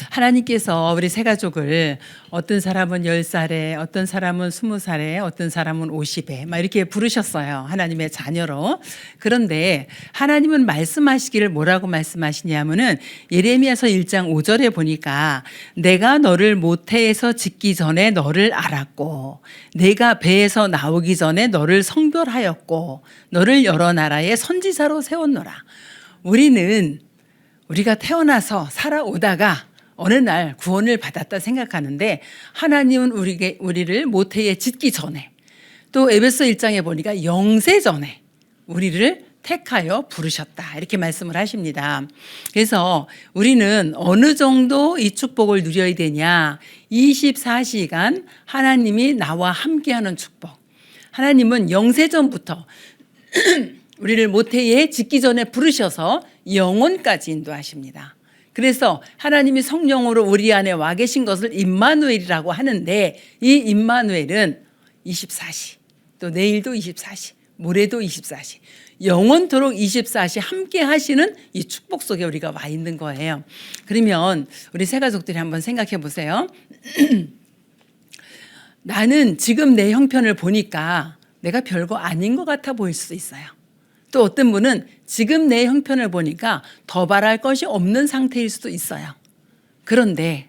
하나님께서 우리 세 가족을 어떤 사람은 10살에, 어떤 사람은 20살에, 어떤 사람은 50에 막 이렇게 부르셨어요. 하나님의 자녀로. 그런데 하나님은 말씀하시기를 뭐라고 말씀하시냐면은 예레미야서 1장 5절에 보니까 내가 너를 모태에서 짓기 전에 너를 알았고 내가 배에서 나오기 전에 너를 성별하였고 너를 여러 나라의 선지자로 세웠노라. 우리가 태어나서 살아오다가 어느 날 구원을 받았다 생각하는데 하나님은 우리를 모태에 짓기 전에 또 에베소 1장에 보니까 영세 전에 우리를 택하여 부르셨다 이렇게 말씀을 하십니다. 그래서 우리는 어느 정도 이 축복을 누려야 되냐, 24시간 하나님이 나와 함께하는 축복. 하나님은 영세전부터 우리를 모태에 짓기 전에 부르셔서 영원까지 인도하십니다. 그래서 하나님이 성령으로 우리 안에 와 계신 것을 임마누엘이라고 하는데 이 임마누엘은 24시, 또 내일도 24시, 모레도 24시, 영원토록 24시 함께 하시는 이 축복 속에 우리가 와 있는 거예요. 그러면 우리 세 가족들이 한번 생각해 보세요. 나는 지금 내 형편을 보니까 내가 별거 아닌 것 같아 보일 수 있어요. 또 어떤 분은 지금 내 형편을 보니까 더 바랄 것이 없는 상태일 수도 있어요. 그런데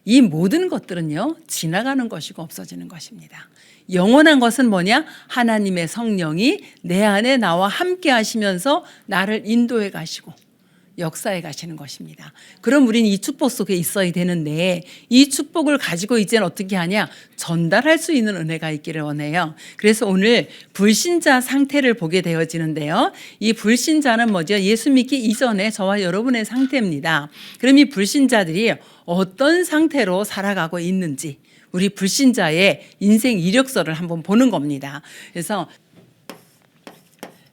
이 모든 것들은요, 지나가는 것이고 없어지는 것입니다. 영원한 것은 뭐냐? 하나님의 성령이 내 안에 나와 함께 하시면서 나를 인도해 가시고 역사해 가시는 것입니다. 그럼 우리는 이 축복 속에 있어야 되는데 이 축복을 가지고 이제는 어떻게 하냐? 전달할 수 있는 은혜가 있기를 원해요. 그래서 오늘 불신자 상태를 보게 되어지는데요. 이 불신자는 뭐죠? 예수 믿기 이전에 저와 여러분의 상태입니다. 그럼 이 불신자들이 어떤 상태로 살아가고 있는지 우리 불신자의 인생 이력서를 한번 보는 겁니다. 그래서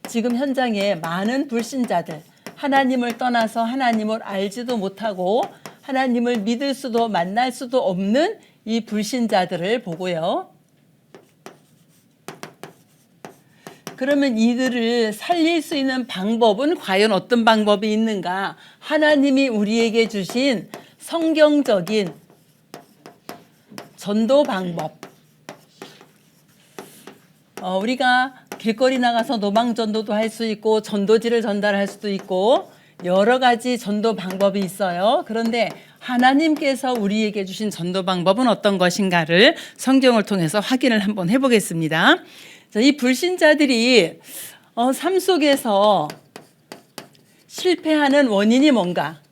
지금 현장에 많은 불신자들, 하나님을 떠나서 하나님을 알지도 못하고 하나님을 믿을 수도 만날 수도 없는 이 불신자들을 보고요. 그러면 이들을 살릴 수 있는 방법은 과연 어떤 방법이 있는가? 하나님이 우리에게 주신 성경적인 전도 방법. 우리가 길거리 나가서 노방전도도 할 수 있고 전도지를 전달할 수도 있고 여러 가지 전도 방법이 있어요. 그런데 하나님께서 우리에게 주신 전도 방법은 어떤 것인가를 성경을 통해서 확인을 한번 해보겠습니다. 자, 이 불신자들이 삶 속에서 실패하는 원인이 뭔가?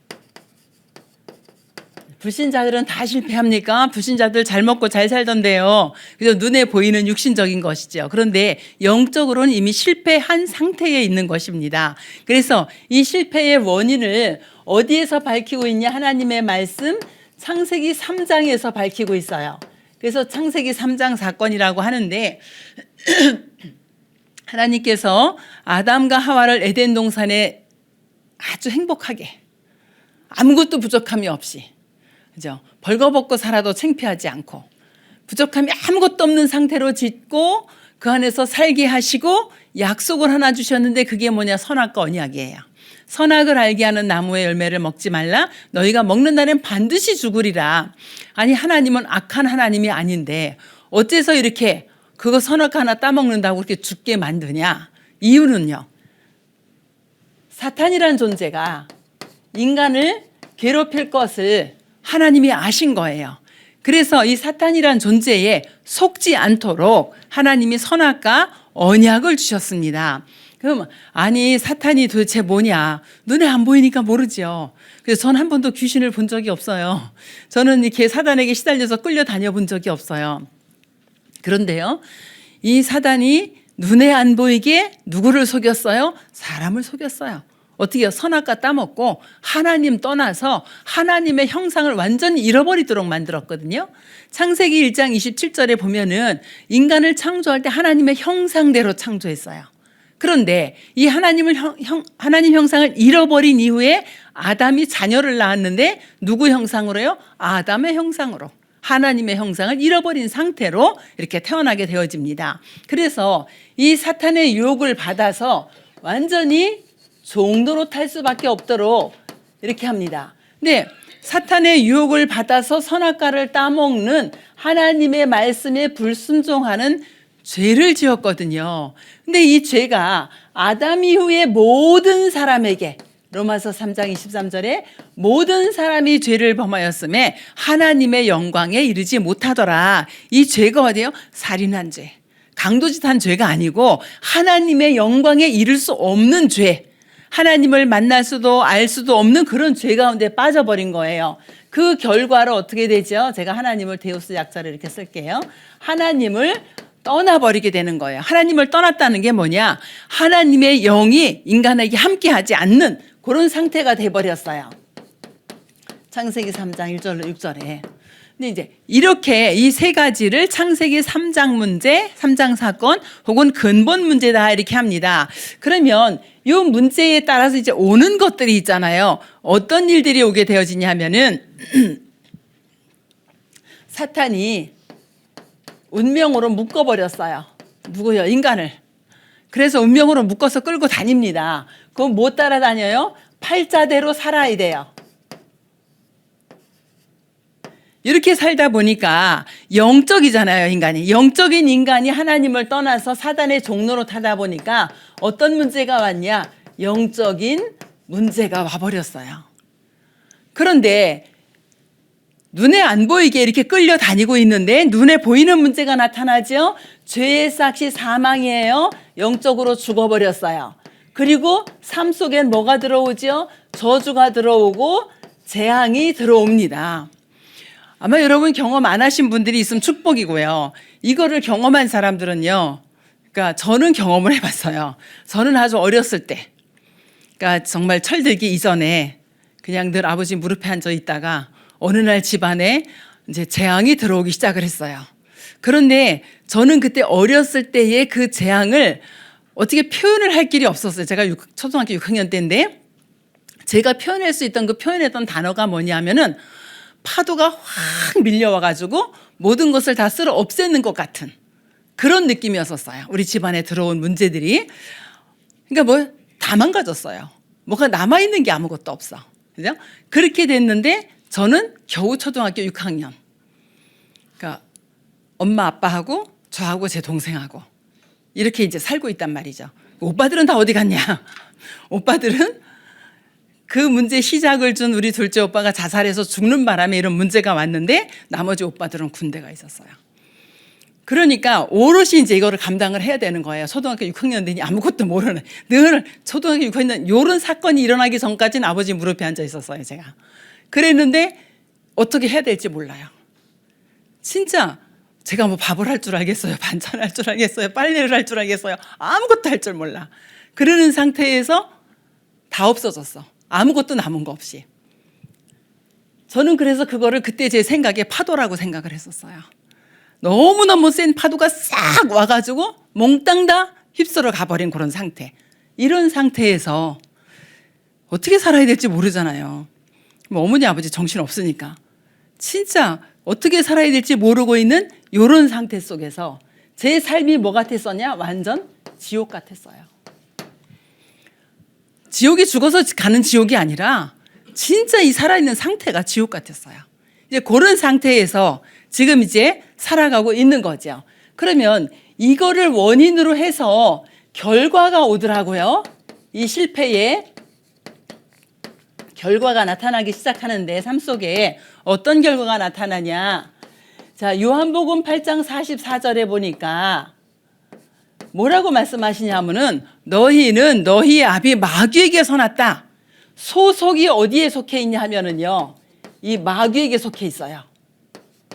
불신자들은 다 실패합니까? 불신자들 잘 먹고 잘 살던데요. 그래서 눈에 보이는 육신적인 것이죠. 그런데 영적으로는 이미 실패한 상태에 있는 것입니다. 그래서 이 실패의 원인을 어디에서 밝히고 있냐? 하나님의 말씀 창세기 3장에서 밝히고 있어요. 그래서 창세기 3장 사건이라고 하는데 하나님께서 아담과 하와를 에덴 동산에 아주 행복하게 아무것도 부족함이 없이 그죠? 벌거벗고 살아도 창피하지 않고 부족함이 아무것도 없는 상태로 짓고 그 안에서 살게 하시고 약속을 하나 주셨는데 그게 뭐냐? 선악과 언약이에요. 선악을 알게 하는 나무의 열매를 먹지 말라. 너희가 먹는 날엔 반드시 죽으리라. 아니 하나님은 악한 하나님이 아닌데 어째서 이렇게 그거 선악 하나 따먹는다고 그렇게 죽게 만드냐? 이유는요. 사탄이란 존재가 인간을 괴롭힐 것을 하나님이 아신 거예요. 그래서 이 사탄이란 존재에 속지 않도록 하나님이 선악과 언약을 주셨습니다. 그럼 아니 사탄이 도대체 뭐냐? 눈에 안 보이니까 모르죠. 그래서 저는 한 번도 귀신을 본 적이 없어요. 저는 이렇게 사단에게 시달려서 끌려다녀 본 적이 없어요. 그런데요, 이 사단이 눈에 안 보이게 누구를 속였어요? 사람을 속였어요. 어떻게 선악과 따먹고 하나님 떠나서 하나님의 형상을 완전히 잃어버리도록 만들었거든요. 창세기 1장 27절에 보면은 인간을 창조할 때 하나님의 형상대로 창조했어요. 그런데 이 하나님 형상을 잃어버린 이후에 아담이 자녀를 낳았는데 누구 형상으로요? 아담의 형상으로. 하나님의 형상을 잃어버린 상태로 이렇게 태어나게 되어집니다. 그래서 이 사탄의 유혹을 받아서 완전히 종노릇 할 수밖에 없도록 이렇게 합니다. 근데 사탄의 유혹을 받아서 선악과를 따먹는 하나님의 말씀에 불순종하는 죄를 지었거든요. 근데 이 죄가 아담 이후의 모든 사람에게, 로마서 3장 23절에 모든 사람이 죄를 범하였음에 하나님의 영광에 이르지 못하더라. 이 죄가 어디예요? 살인한 죄, 강도짓한 죄가 아니고 하나님의 영광에 이를 수 없는 죄, 하나님을 만날 수도 알 수도 없는 그런 죄 가운데 빠져버린 거예요. 그 결과로 어떻게 되죠? 제가 하나님을 데우스 약자를 이렇게 쓸게요. 하나님을 떠나버리게 되는 거예요. 하나님을 떠났다는 게 뭐냐? 하나님의 영이 인간에게 함께하지 않는 그런 상태가 돼버렸어요. 창세기 3장 1절로 6절에. 근데 이제 이렇게 이 세 가지를 창세기 3장 문제, 3장 사건 혹은 근본 문제다 이렇게 합니다. 그러면 이 문제에 따라서 이제 오는 것들이 있잖아요. 어떤 일들이 오게 되어지냐 하면은 사탄이 운명으로 묶어버렸어요. 누구요? 인간을. 그래서 운명으로 묶어서 끌고 다닙니다. 그건 못 따라다녀요? 팔자대로 살아야 돼요. 이렇게 살다 보니까 영적이잖아요, 인간이. 영적인 인간이 하나님을 떠나서 사단의 종로로 타다 보니까 어떤 문제가 왔냐? 영적인 문제가 와버렸어요. 그런데 눈에 안 보이게 이렇게 끌려다니고 있는데 눈에 보이는 문제가 나타나죠. 죄의 삭시 사망이에요. 영적으로 죽어버렸어요. 그리고 삶 속엔 뭐가 들어오죠? 저주가 들어오고 재앙이 들어옵니다. 아마 여러분 경험 안 하신 분들이 있으면 축복이고요. 이거를 경험한 사람들은요. 그러니까 저는 경험을 해봤어요. 저는 아주 어렸을 때, 그러니까 정말 철들기 이전에 그냥 늘 아버지 무릎에 앉아 있다가 어느 날 집안에 이제 재앙이 들어오기 시작을 했어요. 그런데 저는 그때 어렸을 때의 그 재앙을 어떻게 표현을 할 길이 없었어요. 제가 초등학교 6학년 때인데 제가 표현할 수 있던 그 표현했던 단어가 뭐냐면은 파도가 확 밀려와가지고 모든 것을 다 쓸어 없애는 것 같은 그런 느낌이었었어요. 우리 집안에 들어온 문제들이. 그러니까 뭐 다 망가졌어요. 뭐가 남아있는 게 아무것도 없어. 그죠? 그렇게 됐는데 저는 겨우 초등학교 6학년. 그러니까 엄마 아빠하고 저하고 제 동생하고 이렇게 이제 살고 있단 말이죠. 오빠들은 다 어디 갔냐? 오빠들은 그 문제 시작을 준 우리 둘째 오빠가 자살해서 죽는 바람에 이런 문제가 왔는데 나머지 오빠들은 군대가 있었어요. 그러니까 오롯이 이제 이거를 감당을 해야 되는 거예요. 초등학교 6학년 되니 아무것도 모르는, 늘 초등학교 6학년 이런 사건이 일어나기 전까지는 아버지 무릎에 앉아 있었어요, 제가. 그랬는데 어떻게 해야 될지 몰라요. 진짜 제가 뭐 밥을 할 줄 알겠어요? 반찬을 할 줄 알겠어요? 빨래를 할 줄 알겠어요? 아무것도 할 줄 몰라. 그러는 상태에서 다 없어졌어. 아무것도 남은 거 없이. 저는 그래서 그거를 그때 제 생각에 파도라고 생각을 했었어요. 너무너무 센 파도가 싹 와가지고 몽땅 다 휩쓸어 가버린 그런 상태. 이런 상태에서 어떻게 살아야 될지 모르잖아요. 뭐 어머니 아버지 정신 없으니까. 진짜 어떻게 살아야 될지 모르고 있는 이런 상태 속에서 제 삶이 뭐 같았었냐? 완전 지옥 같았어요. 지옥이 죽어서 가는 지옥이 아니라 진짜 이 살아있는 상태가 지옥 같았어요. 이제 그런 상태에서 지금 이제 살아가고 있는 거죠. 그러면 이거를 원인으로 해서 결과가 오더라고요. 이 실패의 결과가 나타나기 시작하는데 삶 속에 어떤 결과가 나타나냐. 자, 요한복음 8장 44절에 보니까 뭐라고 말씀하시냐면은 너희는 너희 아비 마귀에게서 났다. 소속이 어디에 속해 있냐 하면은요. 이 마귀에게 속해 있어요.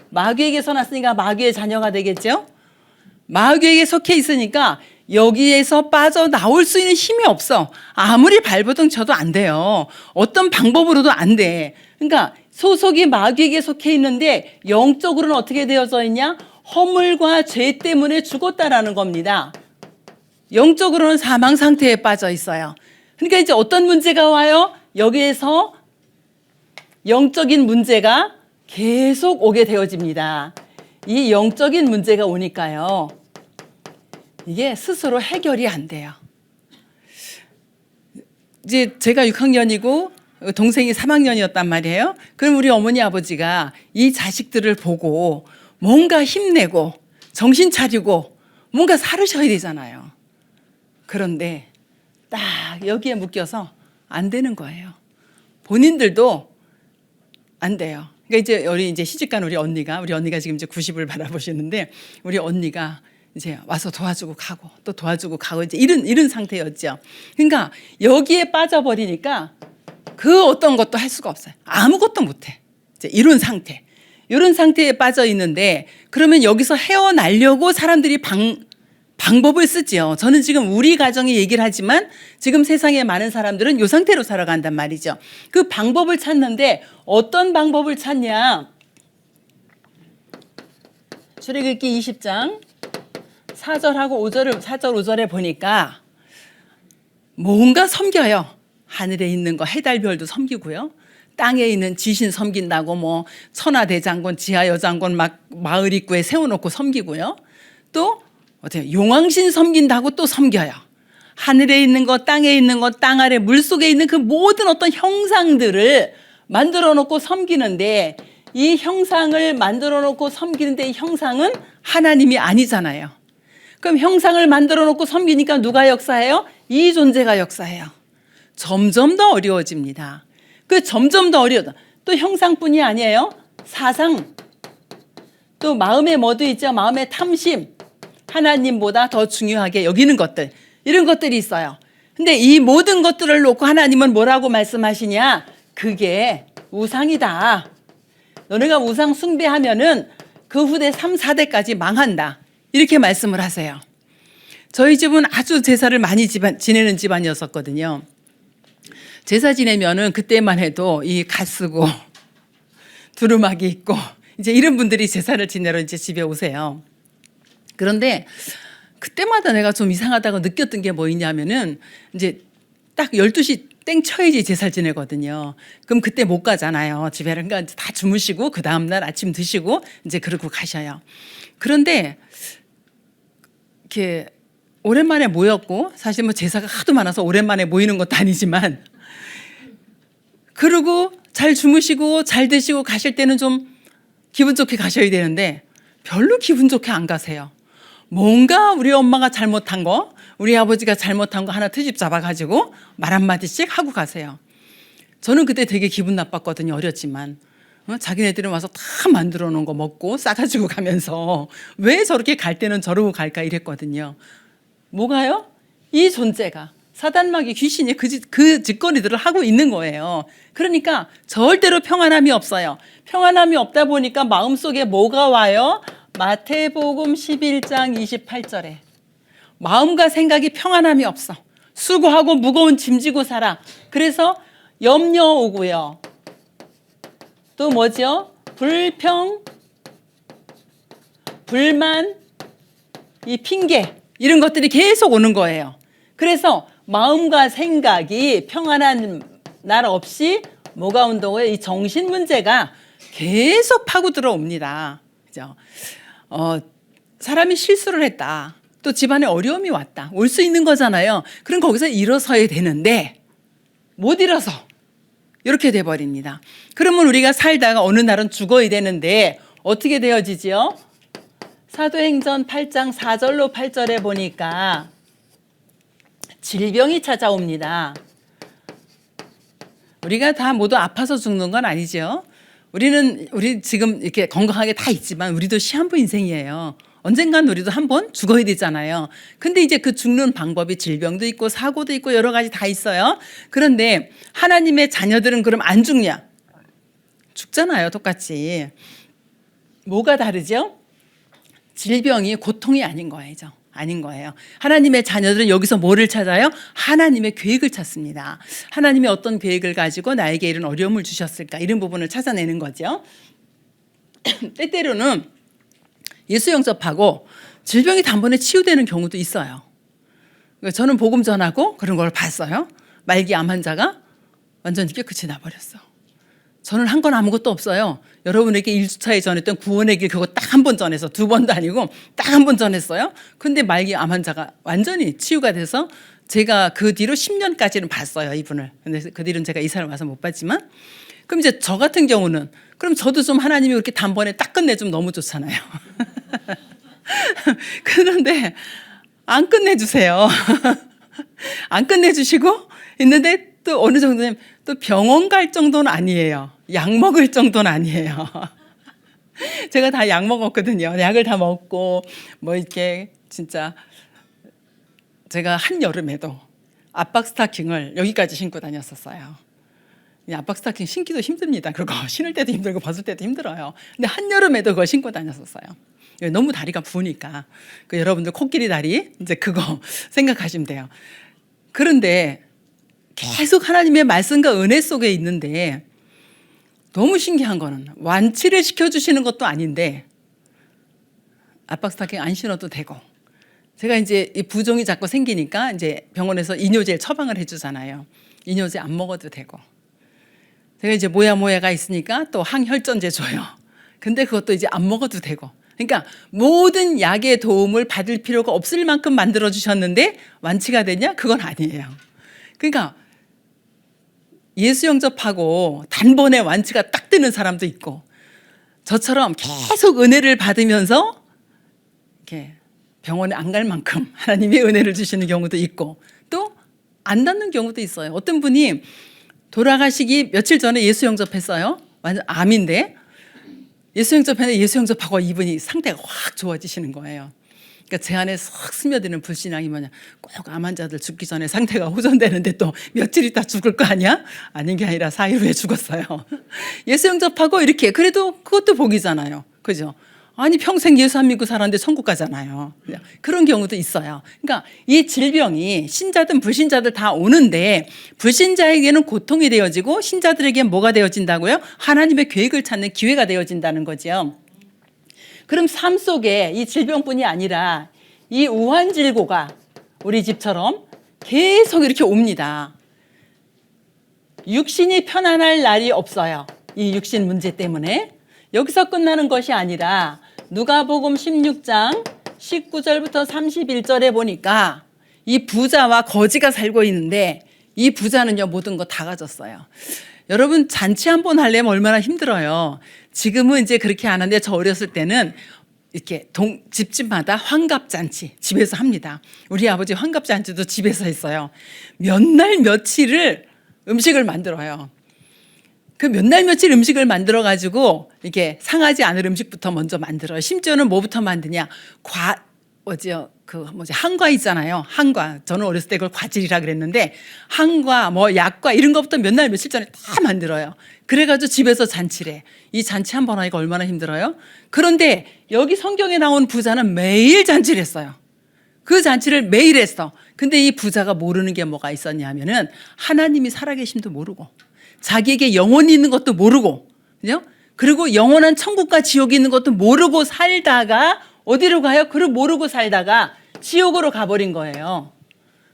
마귀에게서 났으니까 마귀의 자녀가 되겠죠? 마귀에게 속해 있으니까 여기에서 빠져나올 수 있는 힘이 없어. 아무리 발버둥 쳐도 안 돼요. 어떤 방법으로도 안 돼. 그러니까 소속이 마귀에게 속해 있는데 영적으로는 어떻게 되어져 있냐? 허물과 죄 때문에 죽었다라는 겁니다. 영적으로는 사망 상태에 빠져 있어요. 그러니까 이제 어떤 문제가 와요? 여기에서 영적인 문제가 계속 오게 되어집니다. 이 영적인 문제가 오니까요. 이게 스스로 해결이 안 돼요. 이제 제가 6학년이고 동생이 3학년이었단 말이에요. 그럼 우리 어머니 아버지가 이 자식들을 보고 뭔가 힘내고 정신 차리고 뭔가 살으셔야 되잖아요. 그런데 딱 여기에 묶여서 안 되는 거예요. 본인들도 안 돼요. 그러니까 이제 우리 이제 시집간 우리 언니가 지금 이제 90을 바라보시는데 우리 언니가 이제 와서 도와주고 가고 또 도와주고 가고 이제 이런 상태였죠. 그러니까 여기에 빠져버리니까 그 어떤 것도 할 수가 없어요. 아무것도 못해. 이제 이런 상태에 빠져 있는데 그러면 여기서 헤어나려고 사람들이 방법을 쓰지요. 저는 지금 우리 가정의 얘기를 하지만 지금 세상에 많은 사람들은 이 상태로 살아간단 말이죠. 그 방법을 찾는데 어떤 방법을 찾냐? 출애굽기 20장 4절하고 5절에 보니까 뭔가 섬겨요. 하늘에 있는 거 해달별도 섬기고요. 땅에 있는 지신 섬긴다고 뭐 천하대장군 지하여장군 막 마을 입구에 세워놓고 섬기고요. 또 어때요? 용왕신 섬긴다고 또 섬겨요. 하늘에 있는 거 땅에 있는 거 땅 아래 물속에 있는 그 모든 어떤 형상들을 만들어 놓고 섬기는데 이 형상을 만들어 놓고 섬기는데 이 형상은 하나님이 아니잖아요. 그럼 형상을 만들어 놓고 섬기니까 누가 역사해요? 이 존재가 역사해요. 점점 더 어려워집니다. 그 점점 더 어려워져. 또 형상뿐이 아니에요. 사상, 또 마음의 뭐도 있죠. 마음의 탐심, 하나님보다 더 중요하게 여기는 것들, 이런 것들이 있어요. 근데 이 모든 것들을 놓고 하나님은 뭐라고 말씀하시냐? 그게 우상이다. 너네가 우상 숭배하면은 그 후대 3, 4대까지 망한다. 이렇게 말씀을 하세요. 저희 집은 아주 제사를 많이 지내는 집안이었었거든요. 제사 지내면은 그때만 해도 이 갓 쓰고 두루마기 있고 이제 이런 분들이 제사를 지내러 이제 집에 오세요. 그런데 그때마다 내가 좀 이상하다고 느꼈던 게 뭐 있냐면은 이제 딱 12시 땡 쳐야지 제사를 지내거든요. 그럼 그때 못 가잖아요. 집에를. 그러니까 다 주무시고 그 다음날 아침 드시고 이제 그러고 가셔요. 그런데 이렇게 오랜만에 모였고 사실 뭐 제사가 하도 많아서 오랜만에 모이는 것도 아니지만 그러고 잘 주무시고 잘 드시고 가실 때는 좀 기분 좋게 가셔야 되는데 별로 기분 좋게 안 가세요. 뭔가 우리 엄마가 잘못한 거, 우리 아버지가 잘못한 거 하나 트집 잡아가지고 말 한마디씩 하고 가세요. 저는 그때 되게 기분 나빴거든요. 어렸지만. 자기네들은 와서 다 만들어 놓은 거 먹고 싸가지고 가면서 왜 저렇게 갈 때는 저러고 갈까 이랬거든요. 뭐가요? 이 존재가 사단마귀 귀신이 그 짓거리들을 하고 있는 거예요. 그러니까 절대로 평안함이 없어요. 평안함이 없다 보니까 마음속에 뭐가 와요? 마태복음 11장 28절에 마음과 생각이 평안함이 없어. 수고하고 무거운 짐 지고 살아. 그래서 염려 오고요. 또 뭐죠? 불평, 불만, 이 핑계 이런 것들이 계속 오는 거예요. 그래서 마음과 생각이 평안한 날 없이 뭐가 온다고요? 이 정신 문제가 계속 파고 들어옵니다. 그죠? 사람이 실수를 했다. 또 집안에 어려움이 왔다. 올 수 있는 거잖아요. 그럼 거기서 일어서야 되는데 못 일어서 이렇게 돼버립니다. 그러면 우리가 살다가 어느 날은 죽어야 되는데 어떻게 되어지지요? 사도행전 8장 4절로 8절에 보니까 질병이 찾아옵니다. 우리가 다 모두 아파서 죽는 건 아니죠. 우리 지금 이렇게 건강하게 다 있지만 우리도 시한부 인생이에요. 언젠간 우리도 한번 죽어야 되잖아요. 근데 이제 그 죽는 방법이 질병도 있고 사고도 있고 여러 가지 다 있어요. 그런데 하나님의 자녀들은 그럼 안 죽냐? 죽잖아요, 똑같이. 뭐가 다르죠? 질병이 고통이 아닌 거예요. 아닌 거예요. 하나님의 자녀들은 여기서 뭐를 찾아요? 하나님의 계획을 찾습니다. 하나님이 어떤 계획을 가지고 나에게 이런 어려움을 주셨을까? 이런 부분을 찾아내는 거죠. 때때로는 예수 영접하고 질병이 단번에 치유되는 경우도 있어요. 저는 복음 전하고 그런 걸 봤어요. 말기 암 환자가 완전히 깨끗이 나버렸어. 저는 한 건 아무것도 없어요. 여러분에게 1주차에 전했던 구원의 길 그거 딱 한 번 전해서 2번도 아니고 딱 한 번 전했어요. 근데 말기 암 환자가 완전히 치유가 돼서 제가 그 뒤로 10년까지는 봤어요, 이분을. 근데 그 뒤로는 제가 이사를 와서 못 봤지만, 그럼 이제 저 같은 경우는 그럼 저도 좀 하나님이 그렇게 단번에 딱 끝내주면 너무 좋잖아요. 그런데 안 끝내주세요. 안 끝내주시고 있는데 또 어느 정도는 또 병원 갈 정도는 아니에요. 약 먹을 정도는 아니에요. 제가 다 약 먹었거든요. 약을 다 먹고 뭐 이렇게 진짜 제가 한여름에도 압박 스타킹을 여기까지 신고 다녔었어요. 압박 스타킹 신기도 힘듭니다. 그리고 신을 때도 힘들고 벗을 때도 힘들어요. 근데 한여름에도 그거 신고 다녔었어요. 너무 다리가 부으니까. 여러분들 코끼리 다리 이제 그거 생각하시면 돼요. 그런데 계속 하나님의 말씀과 은혜 속에 있는데 너무 신기한 거는 완치를 시켜주시는 것도 아닌데 압박 스타킹 안 신어도 되고, 제가 이제 이 부종이 자꾸 생기니까 이제 병원에서 이뇨제 처방을 해주잖아요. 이뇨제 안 먹어도 되고, 제가 이제 모야가 있으니까 또 항혈전제 줘요. 근데 그것도 이제 안 먹어도 되고, 그러니까 모든 약의 도움을 받을 필요가 없을 만큼 만들어 주셨는데 완치가 되냐? 그건 아니에요. 그러니까 예수 영접하고 단번에 완치가 딱 되는 사람도 있고, 저처럼 계속 은혜를 받으면서 이렇게 병원에 안 갈 만큼 하나님이 은혜를 주시는 경우도 있고, 또 안 닿는 경우도 있어요. 어떤 분이 돌아가시기 며칠 전에 예수 영접했어요. 완전 암인데 예수 영접했는데 예수 영접하고 이분이 상태가 확 좋아지시는 거예요. 그러니까 제 안에 쏙 스며드는 불신앙이 뭐냐, 꼭 암 환자들 죽기 전에 상태가 호전되는데 또 며칠 있다 죽을 거 아니야? 아닌 게 아니라 4일 후에 죽었어요. 예수 영접하고 이렇게, 그래도 그것도 복이잖아요. 그죠? 아니 평생 예수 안 믿고 살았는데 천국 가잖아요. 그런 경우도 있어요. 그러니까 이 질병이 신자든 불신자들 다 오는데, 불신자에게는 고통이 되어지고 신자들에게는 뭐가 되어진다고요? 하나님의 계획을 찾는 기회가 되어진다는 거죠. 그럼 삶 속에 이 질병뿐이 아니라 이 우환질고가 우리 집처럼 계속 이렇게 옵니다. 육신이 편안할 날이 없어요. 이 육신 문제 때문에. 여기서 끝나는 것이 아니라 누가복음 16장 19절부터 31절에 보니까 이 부자와 거지가 살고 있는데, 이 부자는요 모든 거 다 가졌어요. 여러분 잔치 한번 하려면 얼마나 힘들어요. 지금은 이제 그렇게 안 하는데 저 어렸을 때는 이렇게 집집마다 환갑잔치 집에서 합니다. 우리 아버지 환갑잔치도 집에서 했어요. 몇 날 며칠을 음식을 만들어요. 그 몇 날 며칠 음식을 만들어 가지고 이게 상하지 않을 음식부터 먼저 만들어요. 심지어는 뭐부터 만드냐? 한과 있잖아요. 한과. 저는 어렸을 때 그걸 과질이라 그랬는데, 한과 뭐 약과 이런 것부터 몇 날 며칠 전에 다 만들어요. 그래가지고 집에서 잔치를 해. 이 잔치 한 번 하기가 얼마나 힘들어요? 그런데 여기 성경에 나온 부자는 매일 잔치를 했어요. 그 잔치를 매일 했어. 근데 이 부자가 모르는 게 뭐가 있었냐면은 하나님이 살아계심도 모르고, 자기에게 영혼이 있는 것도 모르고, 그죠? 그리고 영원한 천국과 지옥이 있는 것도 모르고 살다가 어디로 가요? 그걸 모르고 살다가 지옥으로 가버린 거예요.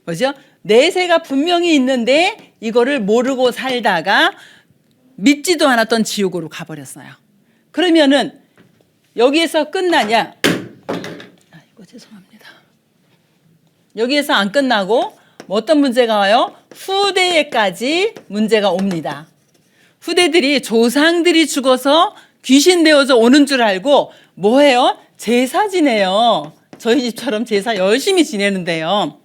뭐죠? 내세가 분명히 있는데 이거를 모르고 살다가 믿지도 않았던 지옥으로 가버렸어요. 그러면은 여기에서 끝나냐? 아이고 죄송합니다. 여기에서 안 끝나고 뭐 어떤 문제가 와요? 후대에까지 문제가 옵니다. 후대들이 조상들이 죽어서 귀신 되어서 오는 줄 알고 뭐 해요? 제사 지내요. 저희 집처럼 제사 열심히 지내는데요.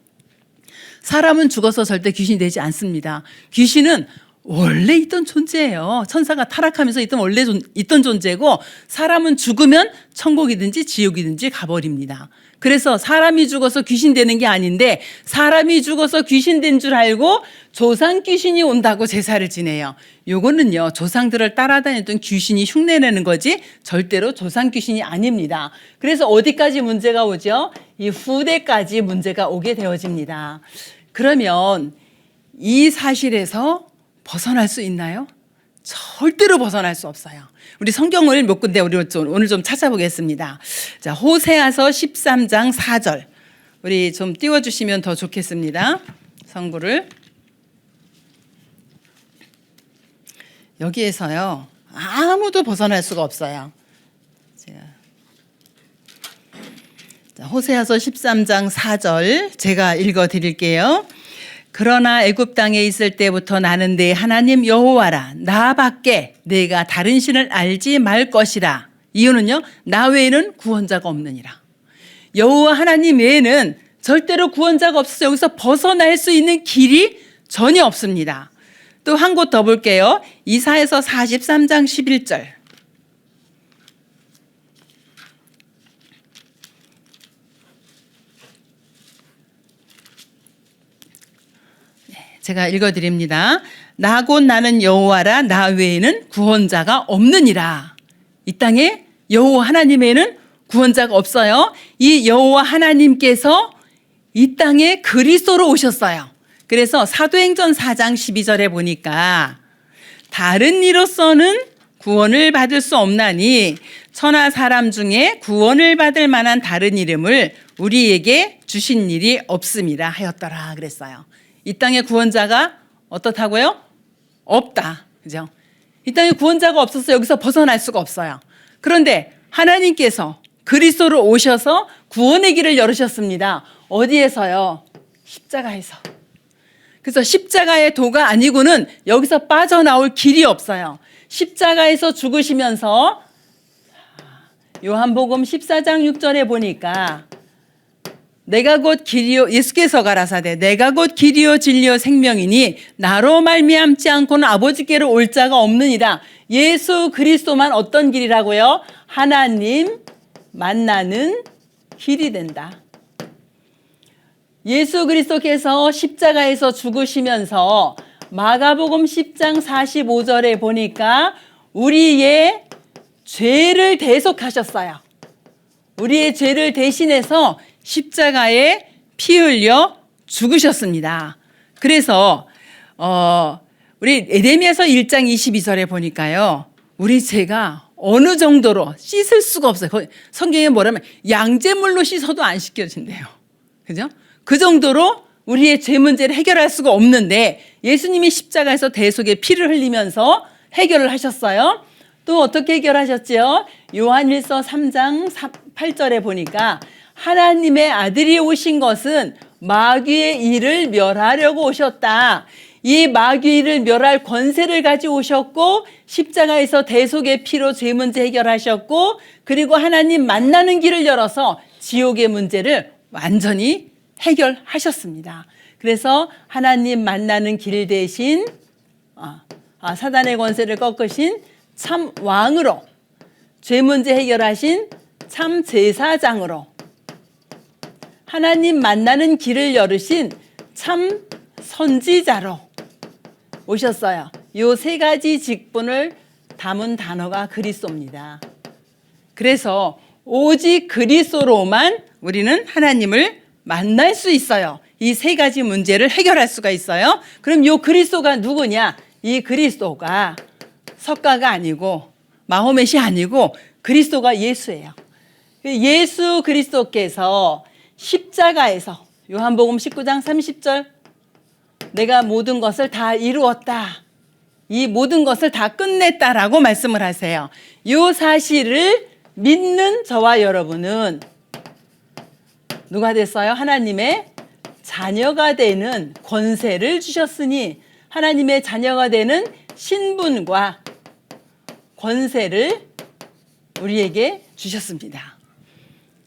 사람은 죽어서 절대 귀신이 되지 않습니다. 귀신은 원래 있던 존재예요. 천사가 타락하면서 원래 있던 존재고, 사람은 죽으면 천국이든지 지옥이든지 가버립니다. 그래서 사람이 죽어서 귀신 되는 게 아닌데, 사람이 죽어서 귀신 된 줄 알고 조상 귀신이 온다고 제사를 지내요. 요거는요 조상들을 따라다녔던 귀신이 흉내내는 거지 절대로 조상 귀신이 아닙니다. 그래서 어디까지 문제가 오죠? 이 후대까지 문제가 오게 되어집니다. 그러면 이 사실에서 벗어날 수 있나요? 절대로 벗어날 수 없어요. 우리 성경을 몇 군데 우리 오늘 좀 찾아보겠습니다. 자, 호세아서 13장 4절. 우리 좀 띄워주시면 더 좋겠습니다. 성구를. 여기에서요 아무도 벗어날 수가 없어요. 자, 호세아서 13장 4절 제가 읽어 드릴게요. 그러나 애굽 땅에 있을 때부터 나는 내 하나님 여호와라. 나밖에 내가 다른 신을 알지 말 것이라. 이유는요, 나 외에는 구원자가 없느니라. 여호와 하나님 외에는 절대로 구원자가 없어서 여기서 벗어날 수 있는 길이 전혀 없습니다. 또 한 곳 더 볼게요. 이사야서 43장 11절. 제가 읽어드립니다. 나 곧 나는 여호와라. 나 외에는 구원자가 없느니라. 이 땅에 여호와 하나님 외에는 구원자가 없어요. 이 여호와 하나님께서 이 땅에 그리스도로 오셨어요. 그래서 사도행전 4장 12절에 보니까 다른 이로서는 구원을 받을 수 없나니 천하 사람 중에 구원을 받을 만한 다른 이름을 우리에게 주신 일이 없음이라 하였더라 그랬어요. 이 땅에 구원자가 어떻다고요? 없다. 그죠? 이 땅에 구원자가 없어서 여기서 벗어날 수가 없어요. 그런데 하나님께서 그리스도로 오셔서 구원의 길을 열으셨습니다. 어디에서요? 십자가에서. 그래서 십자가의 도가 아니고는 여기서 빠져나올 길이 없어요. 십자가에서 죽으시면서 요한복음 14장 6절에 보니까 내가 곧 길이요, 예수께서 가라사대 내가 곧 길이요 진리요 생명이니 나로 말미암지 않고는 아버지께로 올 자가 없느니라. 예수 그리스도만 어떤 길이라고요? 하나님 만나는 길이 된다. 예수 그리스도께서 십자가에서 죽으시면서 마가복음 10장 45절에 보니까 우리의 죄를 대속하셨어요. 우리의 죄를 대신해서 십자가에 피 흘려 죽으셨습니다. 그래서 우리 에레미야서 1장 22절에 보니까요, 우리 죄가 어느 정도로 씻을 수가 없어요. 성경에 뭐라면 양잿물로 씻어도 안 씻겨진대요. 그죠? 그 정도로 우리의 죄 문제를 해결할 수가 없는데 예수님이 십자가에서 대속의 피를 흘리면서 해결을 하셨어요. 또 어떻게 해결하셨죠? 요한일서 3장 8절에 보니까 하나님의 아들이 오신 것은 마귀의 일을 멸하려고 오셨다. 이 마귀의 일을 멸할 권세를 가지고 오셨고 십자가에서 대속의 피로 죄 문제 해결하셨고 그리고 하나님 만나는 길을 열어서 지옥의 문제를 완전히 해결하셨습니다. 그래서 하나님 만나는 길 대신 사단의 권세를 꺾으신 참 왕으로 죄 문제 해결하신 참 제사장으로 하나님 만나는 길을 열으신 참 선지자로 오셨어요. 이 세 가지 직분을 담은 단어가 그리스도입니다. 그래서 오직 그리스도로만 우리는 하나님을 만날 수 있어요. 이 세 가지 문제를 해결할 수가 있어요. 그럼 이 그리스도가 누구냐? 이 그리스도가 석가가 아니고 마호멧이 아니고 그리스도가 예수예요. 예수 그리스도께서 십자가에서 요한복음 19장 30절 내가 모든 것을 다 이루었다. 이 모든 것을 다 끝냈다라고 말씀을 하세요. 이 사실을 믿는 저와 여러분은 누가 됐어요? 하나님의 자녀가 되는 권세를 주셨으니 하나님의 자녀가 되는 신분과 권세를 우리에게 주셨습니다.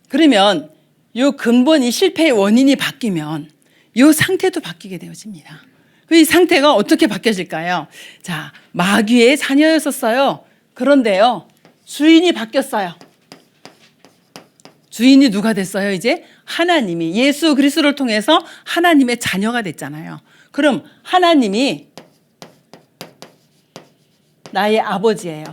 그러면 이 근본, 이 실패의 원인이 바뀌면 이 상태도 바뀌게 되어집니다. 이 상태가 어떻게 바뀌어질까요? 자, 마귀의 자녀였었어요. 그런데요, 주인이 바뀌었어요. 주인이 누가 됐어요? 이제 하나님이 예수 그리스도를 통해서 하나님의 자녀가 됐잖아요. 그럼 하나님이 나의 아버지예요.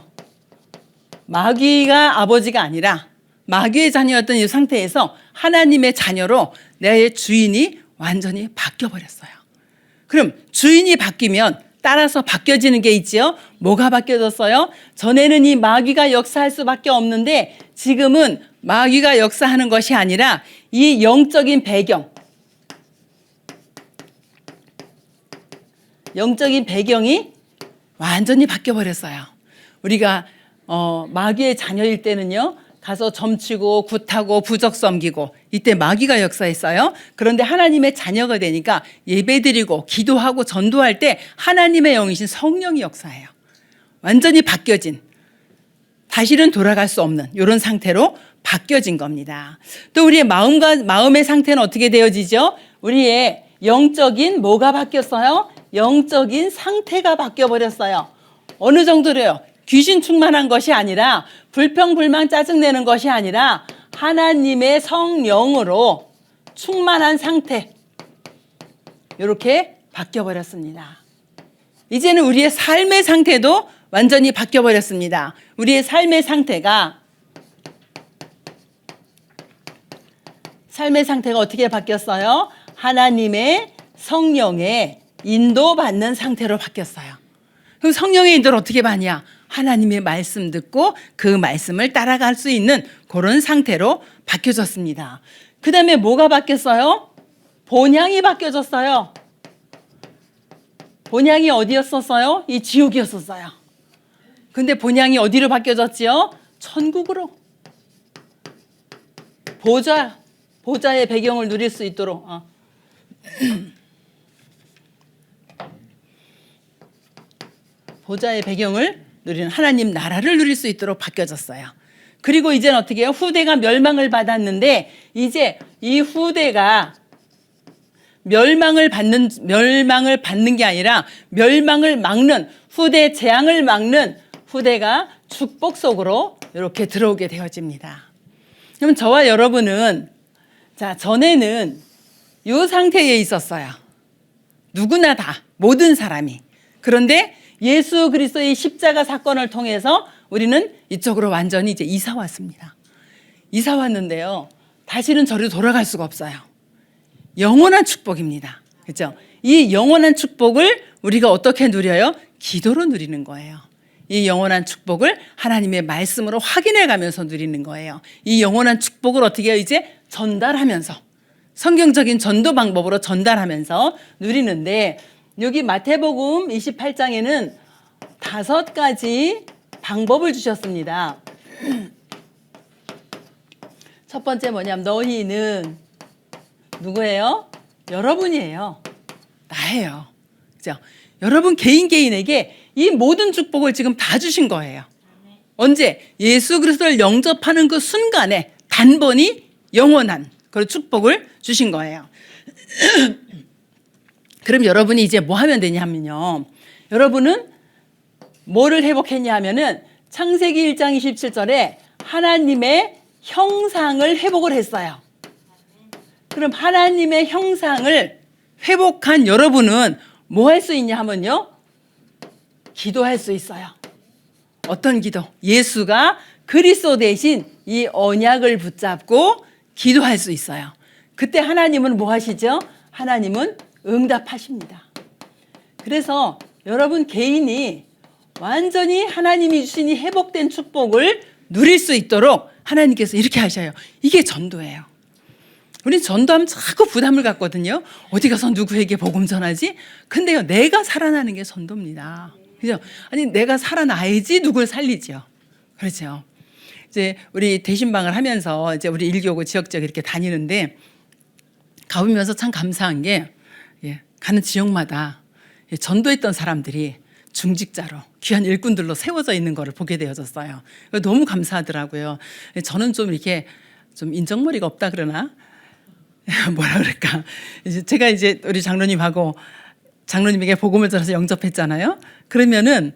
마귀가 아버지가 아니라 마귀의 자녀였던 이 상태에서 하나님의 자녀로 내 주인이 완전히 바뀌어버렸어요. 그럼 주인이 바뀌면 따라서 바뀌어지는 게 있지요. 뭐가 바뀌어졌어요? 전에는 이 마귀가 역사할 수밖에 없는데 지금은 마귀가 역사하는 것이 아니라 이 영적인 배경이 완전히 바뀌어버렸어요. 우리가 마귀의 자녀일 때는요, 가서 점치고 굿하고 부적 섬기고 이때 마귀가 역사했어요. 그런데 하나님의 자녀가 되니까 예배드리고 기도하고 전도할 때 하나님의 영이신 성령이 역사해요. 완전히 바뀌어진, 다시는 돌아갈 수 없는 이런 상태로 바뀌어진 겁니다. 또 우리의 마음의 상태는 어떻게 되어지죠? 우리의 영적인 뭐가 바뀌었어요? 영적인 상태가 바뀌어버렸어요. 어느 정도로요? 귀신 충만한 것이 아니라 불평불만 짜증내는 것이 아니라 하나님의 성령으로 충만한 상태, 이렇게 바뀌어버렸습니다. 이제는 우리의 삶의 상태도 완전히 바뀌어버렸습니다. 우리의 삶의 상태가 어떻게 바뀌었어요? 하나님의 성령의 인도받는 상태로 바뀌었어요. 그럼 성령의 인도를 어떻게 받냐? 하나님의 말씀 듣고 그 말씀을 따라갈 수 있는 그런 상태로 바뀌어졌습니다. 그 다음에 뭐가 바뀌었어요? 본향이 바뀌어졌어요. 본향이 어디였었어요? 이 지옥이었었어요. 근데 본향이 어디로 바뀌어졌지요? 천국으로. 보좌의 배경을 누릴 수 있도록. 보좌의 배경을 누리는 하나님 나라를 누릴 수 있도록 바뀌어졌어요. 그리고 이제는 어떻게 해요? 후대가 멸망을 받았는데 이제 이 후대가 멸망을 받는 게 아니라 멸망을 막는, 후대 재앙을 막는 후대가 축복 속으로 이렇게 들어오게 되어집니다. 그럼 저와 여러분은 전에는 이 상태에 있었어요. 누구나 다, 모든 사람이. 그런데 예수 그리스도의 십자가 사건을 통해서 우리는 이쪽으로 완전히 이제 이사 왔습니다. 이사 왔는데요, 다시는 저리로 돌아갈 수가 없어요. 영원한 축복입니다. 그렇죠? 이 영원한 축복을 우리가 어떻게 누려요? 기도로 누리는 거예요. 이 영원한 축복을 하나님의 말씀으로 확인해 가면서 누리는 거예요. 이 영원한 축복을 어떻게 해요? 이제 전달하면서, 성경적인 전도 방법으로 전달하면서 누리는데, 여기 마태복음 28장에는 5가지 방법을 주셨습니다. 첫 번째 뭐냐면, 너희는 누구예요? 여러분이에요. 나예요. 그죠? 여러분 개인에게 이 모든 축복을 지금 다 주신 거예요. 언제? 예수 그리스도를 영접하는 그 순간에 단번이 영원한 그런 축복을 주신 거예요. 그럼 여러분이 이제 뭐 하면 되냐면요, 여러분은 뭐를 회복했냐 하면은 창세기 1장 27절에 하나님의 형상을 회복을 했어요. 그럼 하나님의 형상을 회복한 여러분은 뭐 할 수 있냐 하면요, 기도할 수 있어요. 어떤 기도? 예수가 그리스도 대신 이 언약을 붙잡고 기도할 수 있어요. 그때 하나님은 뭐 하시죠? 하나님은 응답하십니다. 그래서 여러분 개인이 완전히 하나님이 주신 이 회복된 축복을 누릴 수 있도록 하나님께서 이렇게 하셔요. 이게 전도예요. 우리 전도하면 자꾸 부담을 갖거든요. 어디 가서 누구에게 복음 전하지? 근데요, 내가 살아나는 게 전도입니다. 그죠? 아니, 내가 살아나야지 누굴 살리죠. 그렇죠. 이제 우리 대신방을 하면서 이제 우리 일교구 지역적 이렇게 다니는데, 가보면서 참 감사한 게, 가는 지역마다 전도했던 사람들이 중직자로 귀한 일꾼들로 세워져 있는 거를 보게 되어졌어요. 너무 감사하더라고요. 저는 좀 이렇게 좀 인정머리가 없다 그러나 뭐라 그럴까. 제가 이제 우리 장로님하고 장로님에게 복음을 전해서 영접했잖아요. 그러면은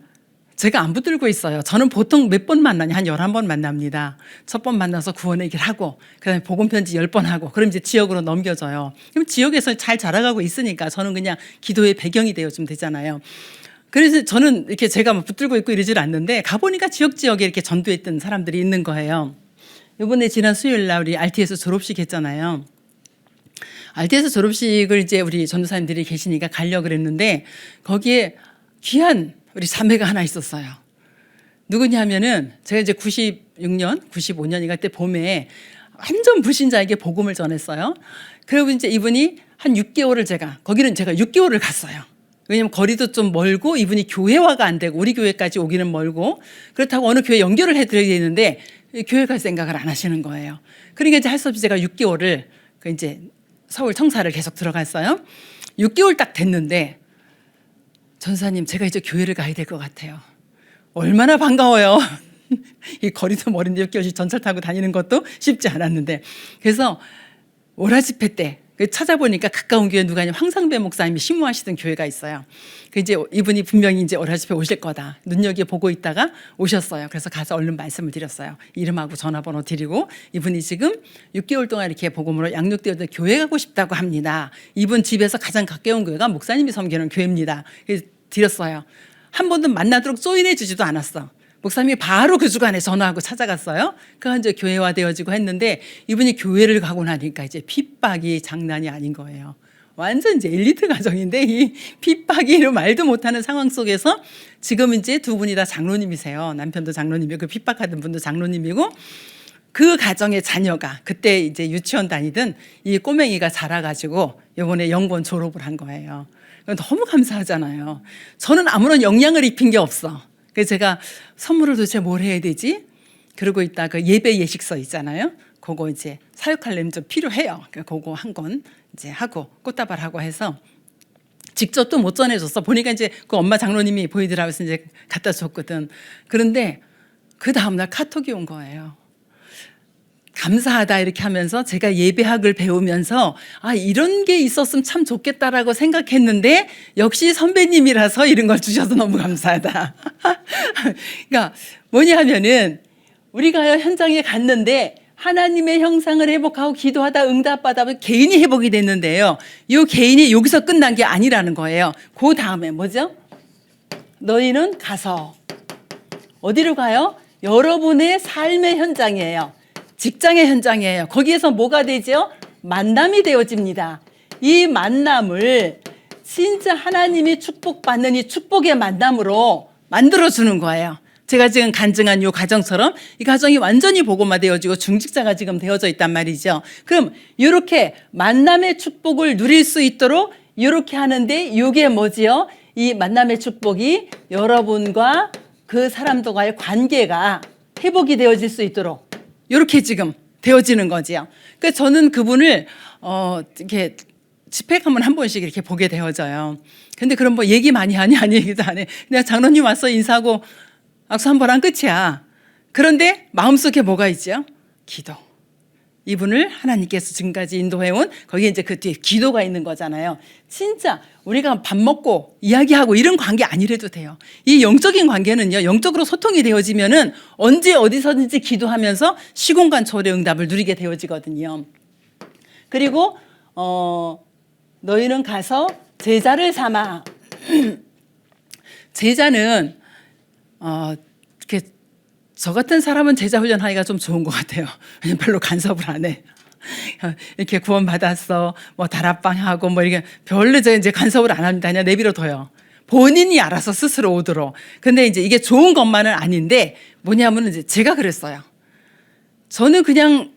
제가 안 붙들고 있어요. 저는 보통 몇 번 만나냐? 한 11번 만납니다. 첫 번 만나서 구원 얘기를 하고, 그 다음에 복음 편지 10번 하고, 그럼 이제 지역으로 넘겨져요. 그럼 지역에서 잘 자라가고 있으니까 저는 그냥 기도의 배경이 되어주면 되잖아요. 그래서 저는 이렇게 제가 뭐 붙들고 있고 이러질 않는데, 가보니까 지역에 이렇게 전도했던 사람들이 있는 거예요. 이번에 지난 수요일 날 우리 RT에서 졸업식 했잖아요. RT에서 졸업식을 이제 우리 전도사님들이 계시니까 가려고 그랬는데, 거기에 귀한 우리 자매가 하나 있었어요. 누구냐면은 제가 이제 96년, 95년인가 때 봄에 완전 불신자에게 복음을 전했어요. 그리고 이제 이분이 한 6개월을 거기는 제가 6개월을 갔어요. 왜냐면 거리도 좀 멀고 이분이 교회화가 안 되고 우리 교회까지 오기는 멀고, 그렇다고 어느 교회 연결을 해드려야 되는데 교회 갈 생각을 안 하시는 거예요. 그러니까 이제 할 수 없이 제가 6개월을 그 이제 서울 청사를 계속 들어갔어요. 6개월 딱 됐는데 전사님 제가 이제 교회를 가야 될 것 같아요. 얼마나 반가워요. 이 거리도 멀은데 6개월씩 전철 타고 다니는 것도 쉽지 않았는데 그래서 오라 집회 때 찾아보니까 가까운 교회 누가 아니면 황상배 목사님이 신무하시던 교회가 있어요. 그 이제 이분이 분명히 이제 오라 집회 오실 거다. 눈여겨 보고 있다가 오셨어요. 그래서 가서 얼른 말씀을 드렸어요. 이름하고 전화번호 드리고 이분이 지금 6개월 동안 이렇게 복음으로 양육되어서 교회 가고 싶다고 합니다. 이분 집에서 가장 가까운 교회가 목사님이 섬기는 교회입니다. 그래서 드렸어요. 한 번도 만나도록 조인해 주지도 않았어. 목사님이 바로 그 주간에 전화하고 찾아갔어요. 그래서 이제 교회화 되어지고 했는데 이분이 교회를 가고 나니까 이제 핍박이 장난이 아닌 거예요. 완전 이제 엘리트 가정인데 이 핍박이 말도 못하는 상황 속에서 지금 이제 두 분이 다 장로님이세요. 남편도 장로님이고 그 핍박하던 분도 장로님이고 그 가정의 자녀가 그때 이제 유치원 다니던 이 꼬맹이가 자라가지고 이번에 연구원 졸업을 한 거예요. 너무 감사하잖아요. 저는 아무런 영향을 입힌 게 없어. 그래서 제가 선물을 도대체 뭘 해야 되지? 그러고 있다 그 예배 예식서 있잖아요. 그거 이제 사육하려면 좀 필요해요. 그거 한 건 이제 하고 꽃다발하고 해서 직접 또 못 전해줬어. 보니까 이제 그 엄마 장로님이 보이더라고요. 그래서 이제 갖다 줬거든. 그런데 그 다음날 카톡이 온 거예요. 감사하다 이렇게 하면서 제가 예배학을 배우면서 아 이런 게 있었으면 참 좋겠다라고 생각했는데 역시 선배님이라서 이런 걸 주셔서 너무 감사하다. 그러니까 뭐냐 하면은 우리가 현장에 갔는데 하나님의 형상을 회복하고 기도하다 응답받아 개인이 회복이 됐는데요. 이 개인이 여기서 끝난 게 아니라는 거예요. 그 다음에 뭐죠? 너희는 가서 어디로 가요? 여러분의 삶의 현장이에요. 직장의 현장이에요. 거기에서 뭐가 되죠? 만남이 되어집니다. 이 만남을 진짜 하나님이 축복받는 이 축복의 만남으로 만들어주는 거예요. 제가 지금 간증한 이 가정처럼 이 가정이 완전히 복음화되어지고 중직자가 지금 되어져 있단 말이죠. 그럼 이렇게 만남의 축복을 누릴 수 있도록 이렇게 하는데 이게 뭐지요? 이 만남의 축복이 여러분과 그 사람들과의 관계가 회복이 되어질 수 있도록 이렇게 지금 되어지는 거지요. 그러니까 저는 그분을 이렇게 집회 가면 한 번씩 이렇게 보게 되어져요. 근데 그럼 뭐 얘기 많이 하니 아니 얘기도 안 해. 그냥 장로님 와서 인사하고 악수 한 번 한 끝이야. 그런데 마음속에 뭐가 있죠? 기도. 이분을 하나님께서 지금까지 인도해온 거기에 이제 그 뒤에 기도가 있는 거잖아요. 진짜 우리가 밥 먹고 이야기하고 이런 관계 아니래도 돼요. 이 영적인 관계는요, 영적으로 소통이 되어지면은 언제 어디서든지 기도하면서 시공간 초월의 응답을 누리게 되어지거든요. 그리고 너희는 가서 제자를 삼아. 제자는 이렇게 저 같은 사람은 제자 훈련하기가 좀 좋은 것 같아요. 왜냐면 별로 간섭을 안 해. 이렇게 구원받았어. 뭐 다락방하고 뭐 이렇게 별로 이제 간섭을 안 합니다. 그냥 내버려둬요. 본인이 알아서 스스로 오도록. 근데 이제 이게 좋은 것만은 아닌데 뭐냐면 이제 제가 그랬어요. 저는 그냥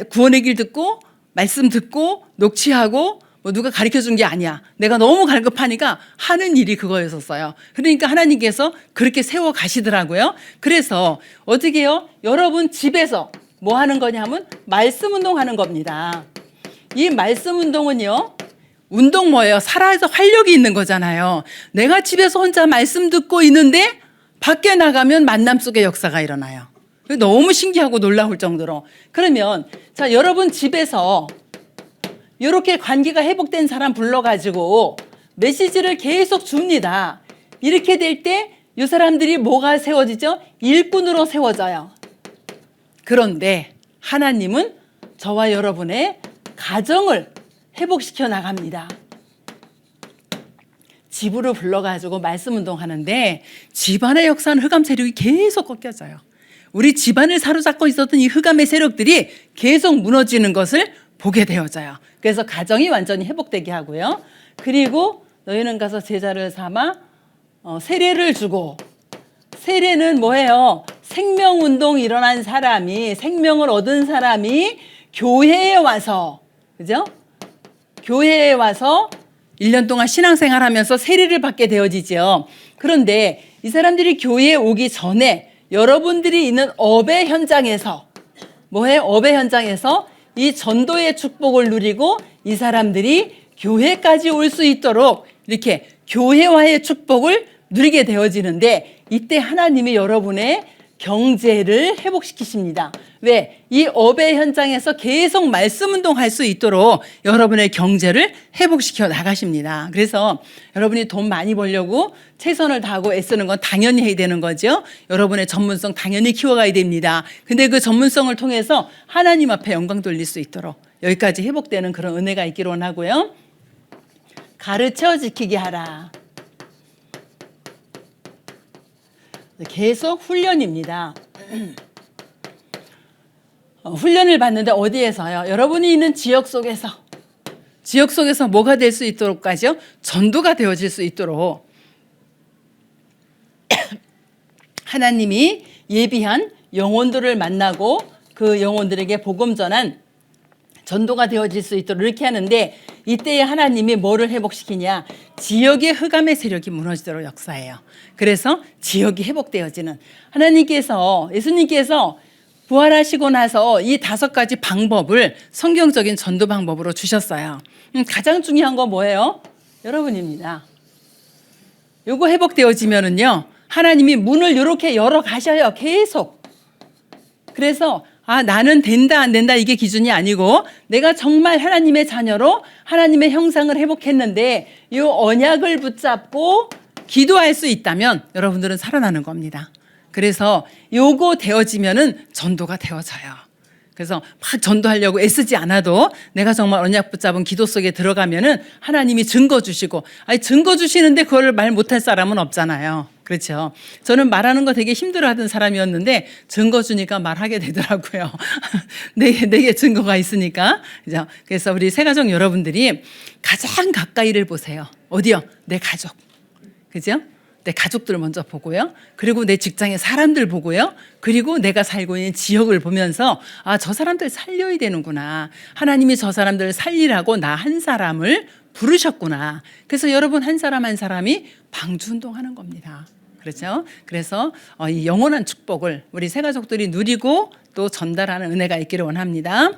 구원의 길 듣고 말씀 듣고 녹취하고 뭐 누가 가르쳐 준 게 아니야. 내가 너무 갈급하니까 하는 일이 그거였었어요. 그러니까 하나님께서 그렇게 세워 가시더라고요. 그래서 어떻게 해요? 여러분 집에서 뭐 하는 거냐면 말씀 운동하는 겁니다. 이 말씀 운동은요. 운동 뭐예요? 살아서 활력이 있는 거잖아요. 내가 집에서 혼자 말씀 듣고 있는데 밖에 나가면 만남 속의 역사가 일어나요. 너무 신기하고 놀라울 정도로. 그러면 자 여러분 집에서 이렇게 관계가 회복된 사람 불러가지고 메시지를 계속 줍니다. 이렇게 될 때 이 사람들이 뭐가 세워지죠? 일꾼으로 세워져요. 그런데 하나님은 저와 여러분의 가정을 회복시켜 나갑니다. 집으로 불러가지고 말씀 운동하는데 집안의 역사는 흑암 세력이 계속 꺾여져요. 우리 집안을 사로잡고 있었던 이 흑암의 세력들이 계속 무너지는 것을 보게 되어져요. 그래서 가정이 완전히 회복되게 하고요. 그리고 너희는 가서 제자를 삼아 세례를 주고, 세례는 뭐예요? 생명운동 일어난 사람이, 생명을 얻은 사람이 교회에 와서, 그죠? 교회에 와서 1년 동안 신앙생활 하면서 세례를 받게 되어지죠. 그런데 이 사람들이 교회에 오기 전에 여러분들이 있는 업의 현장에서 뭐해? 업의 현장에서 이 전도의 축복을 누리고 이 사람들이 교회까지 올 수 있도록 이렇게 교회와의 축복을 누리게 되어지는데 이때 하나님이 여러분의 경제를 회복시키십니다. 왜? 이 업의 현장에서 계속 말씀 운동할 수 있도록 여러분의 경제를 회복시켜 나가십니다. 그래서 여러분이 돈 많이 벌려고 최선을 다하고 애쓰는 건 당연히 해야 되는 거죠. 여러분의 전문성 당연히 키워가야 됩니다. 근데 그 전문성을 통해서 하나님 앞에 영광 돌릴 수 있도록 여기까지 회복되는 그런 은혜가 있기를 원하고요. 가르쳐 지키게 하라. 계속 훈련입니다. 훈련을 받는데 어디에서요? 여러분이 있는 지역 속에서 뭐가 될 수 있도록까지요? 전도가 되어질 수 있도록 하나님이 예비한 영혼들을 만나고 그 영혼들에게 복음 전한 전도가 되어질 수 있도록 이렇게 하는데 이때에 하나님이 뭐를 회복시키냐? 지역의 흑암의 세력이 무너지도록 역사해요. 그래서 지역이 회복되어지는 하나님께서 예수님께서 부활하시고 나서 이 5가지 방법을 성경적인 전도 방법으로 주셨어요. 가장 중요한 건 뭐예요? 여러분입니다. 요거 회복되어지면은요 하나님이 문을 이렇게 열어 가셔요. 계속. 그래서 나는 된다 안 된다 이게 기준이 아니고 내가 정말 하나님의 자녀로 하나님의 형상을 회복했는데 이 언약을 붙잡고 기도할 수 있다면 여러분들은 살아나는 겁니다. 그래서 요거 되어지면은 전도가 되어져요. 그래서 막 전도하려고 애쓰지 않아도 내가 정말 언약 붙잡은 기도 속에 들어가면은 하나님이 증거 주시고 증거 주시는데 그걸 말 못할 사람은 없잖아요. 그렇죠. 저는 말하는 거 되게 힘들어하던 사람이었는데 증거 주니까 말하게 되더라고요. 내게 증거가 있으니까. 그죠? 그래서 우리 새가족 여러분들이 가장 가까이를 보세요. 어디요? 내 가족. 그죠? 내 가족들 먼저 보고요. 그리고 내 직장의 사람들 보고요. 그리고 내가 살고 있는 지역을 보면서 저 사람들 살려야 되는구나. 하나님이 저 사람들을 살리라고 나 한 사람을 부르셨구나. 그래서 여러분 한 사람 한 사람이 방주운동하는 겁니다. 그렇죠? 그래서 이 영원한 축복을 우리 새가족들이 누리고 또 전달하는 은혜가 있기를 원합니다.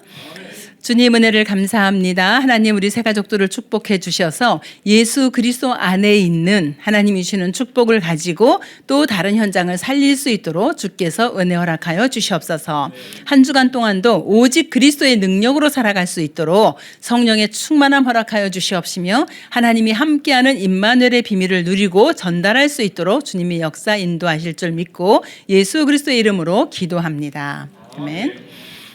주님 은혜를 감사합니다. 하나님 우리 새가족들을 축복해 주셔서 예수 그리스도 안에 있는 하나님이 주시는 축복을 가지고 또 다른 현장을 살릴 수 있도록 주께서 은혜 허락하여 주시옵소서. 한 주간 동안도 오직 그리스도의 능력으로 살아갈 수 있도록 성령의 충만함 허락하여 주시옵시며 하나님이 함께하는 임마누엘의 비밀을 누리고 전달할 수 있도록 주님의 역사 인도하실 줄 믿고 예수 그리스도의 이름으로 기도합니다. 아멘.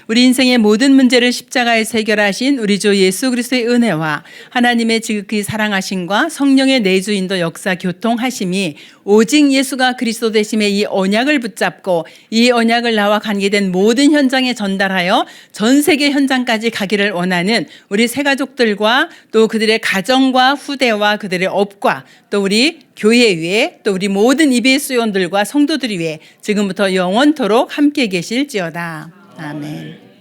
우리 인생의 모든 문제를 십자가에서 해결하신 우리 주 예수 그리스도의 은혜와 하나님의 지극히 사랑하심과 성령의 내주 인도 역사 교통하심이 오직 예수가 그리스도 되심의 이 언약을 붙잡고 이 언약을 나와 관계된 모든 현장에 전달하여 전 세계 현장까지 가기를 원하는 우리 새가족들과 또 그들의 가정과 후대와 그들의 업과 또 우리 교회 위에 또 우리 모든 EBS 요원들과 성도들 위에 지금부터 영원토록 함께 계실지어다. 아멘.